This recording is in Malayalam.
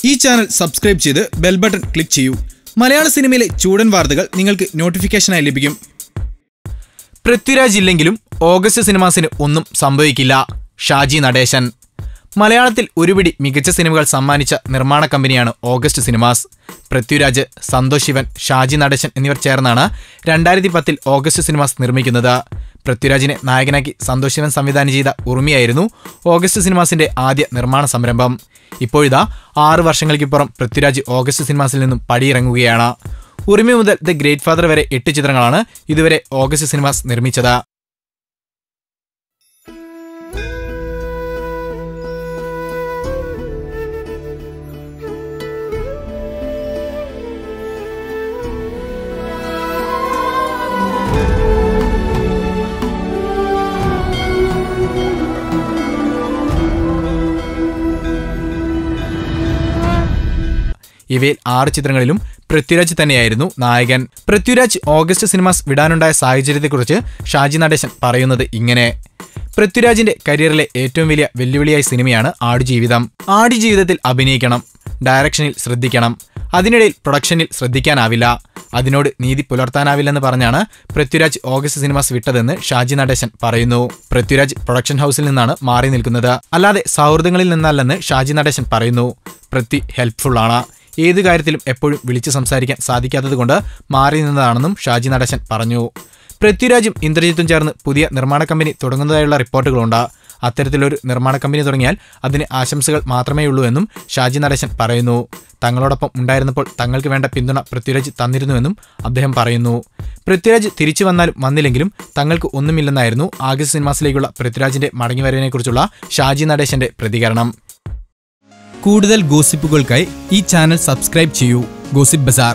ഈ ചാനൽ സബ്സ്ക്രൈബ് ചെയ്ത് ബെൽ ബട്ടൺ ക്ലിക്ക് ചെയ്യൂ. മലയാള സിനിമയിലെ ചൂടൻ വാർത്തകൾ നിങ്ങൾക്ക് നോട്ടിഫിക്കേഷനായി ലഭിക്കും. പൃഥ്വിരാജ് ഇല്ലെങ്കിലും ഓഗസ്റ്റ് സിനിമാസിന് ഒന്നും സംഭവിക്കില്ല. ഷാജി നടേശൻ. മലയാളത്തിൽ ഒരുപിടി മികച്ച സിനിമകൾ സമ്മാനിച്ച നിർമ്മാണ കമ്പനിയാണ് ഓഗസ്റ്റ് സിനിമാസ്. പൃഥ്വിരാജ്, സന്തോഷ് ശിവൻ, ഷാജി നടേശൻ എന്നിവർ ചേർന്നാണ് 2010 ഓഗസ്റ്റ് സിനിമാസ് നിർമ്മിക്കുന്നത്. പൃഥ്വിരാജിനെ നായകനാക്കി സന്തോഷ് ശിവൻ സംവിധാനം ചെയ്ത ഉറുമിയായിരുന്നു ഓഗസ്റ്റ് സിനിമാസിന്റെ ആദ്യ നിർമ്മാണ സംരംഭം. ഇപ്പോഴിതാ 6 വർഷങ്ങൾക്കിപ്പുറം പൃഥ്വിരാജ് ഓഗസ്റ്റ് സിനിമാസിൽ നിന്നും പടിയിറങ്ങുകയാണ്. ഉറുമി മുതൽ ദ ഗ്രേറ്റ് ഫാദർ വരെ 8 ചിത്രങ്ങളാണ് ഇതുവരെ ഓഗസ്റ്റ് സിനിമാസ് നിർമ്മിച്ചത്. ഇവയിൽ 6 ചിത്രങ്ങളിലും പൃഥ്വിരാജ് തന്നെയായിരുന്നു നായകൻ. പൃഥ്വിരാജ് ഓഗസ്റ്റ് സിനിമാസ് വിടാനുണ്ടായ സാഹചര്യത്തെക്കുറിച്ച് ഷാജി നടേശൻ പറയുന്നത് ഇങ്ങനെ: പൃഥ്വിരാജിന്റെ കരിയറിലെ ഏറ്റവും വലിയ വെല്ലുവിളിയായ സിനിമയാണ് ആടുജീവിതം. ആടുജീവിതത്തിൽ അഭിനയിക്കണം, ഡയറക്ഷനിൽ ശ്രദ്ധിക്കണം, അതിനിടയിൽ പ്രൊഡക്ഷനിൽ ശ്രദ്ധിക്കാനാവില്ല, അതിനോട് നീതി പുലർത്താനാവില്ലെന്ന് പറഞ്ഞാണ് പൃഥ്വിരാജ് ഓഗസ്റ്റ് സിനിമാസ് വിട്ടതെന്ന് ഷാജി നടേശൻ പറയുന്നു. പൃഥ്വിരാജ് പ്രൊഡക്ഷൻ ഹൗസിൽ നിന്നാണ് മാറി നിൽക്കുന്നത്, അല്ലാതെ സൗഹൃദങ്ങളിൽ നിന്നല്ലെന്ന് ഷാജി നടേശൻ പറയുന്നു. പൃഥ്വി ഹെൽപ്ഫുൾ ആണ്, ഏത് കാര്യത്തിലും എപ്പോഴും വിളിച്ചു സംസാരിക്കാൻ സാധിക്കാത്തതുകൊണ്ട് മാറി നിന്നതാണെന്നും ഷാജി നടേശൻ പറഞ്ഞു. പൃഥ്വിരാജും ഇന്ദ്രജിത്തും ചേർന്ന് പുതിയ നിർമ്മാണ കമ്പനി തുടങ്ങുന്നതായുള്ള റിപ്പോർട്ടുകളുണ്ട്. അത്തരത്തിലൊരു നിർമ്മാണ കമ്പനി തുടങ്ങിയാൽ അതിന് ആശംസകൾ മാത്രമേ ഉള്ളൂ എന്നും ഷാജി നടേശൻ പറയുന്നു. തങ്ങളോടൊപ്പം ഉണ്ടായിരുന്നപ്പോൾ തങ്ങൾക്ക് വേണ്ട പിന്തുണ പൃഥ്വിരാജ് തന്നിരുന്നുവെന്നും അദ്ദേഹം പറയുന്നു. പൃഥ്വിരാജ് തിരിച്ചു വന്നാലും വന്നില്ലെങ്കിലും തങ്ങൾക്ക് ഒന്നുമില്ലെന്നായിരുന്നു ആഗസ്റ്റ് സിനിമാസിലേക്കുള്ള പൃഥ്വിരാജിന്റെ മടങ്ങിവരവിനെക്കുറിച്ചുള്ള ഷാജി നടേശന്റെ പ്രതികരണം. കൂടുതൽ ഗോസിപ്പുകൾക്കായി ഈ ചാനൽ സബ്സ്ക്രൈബ് ചെയ്യൂ. ഗോസിപ്പ് ബസാർ.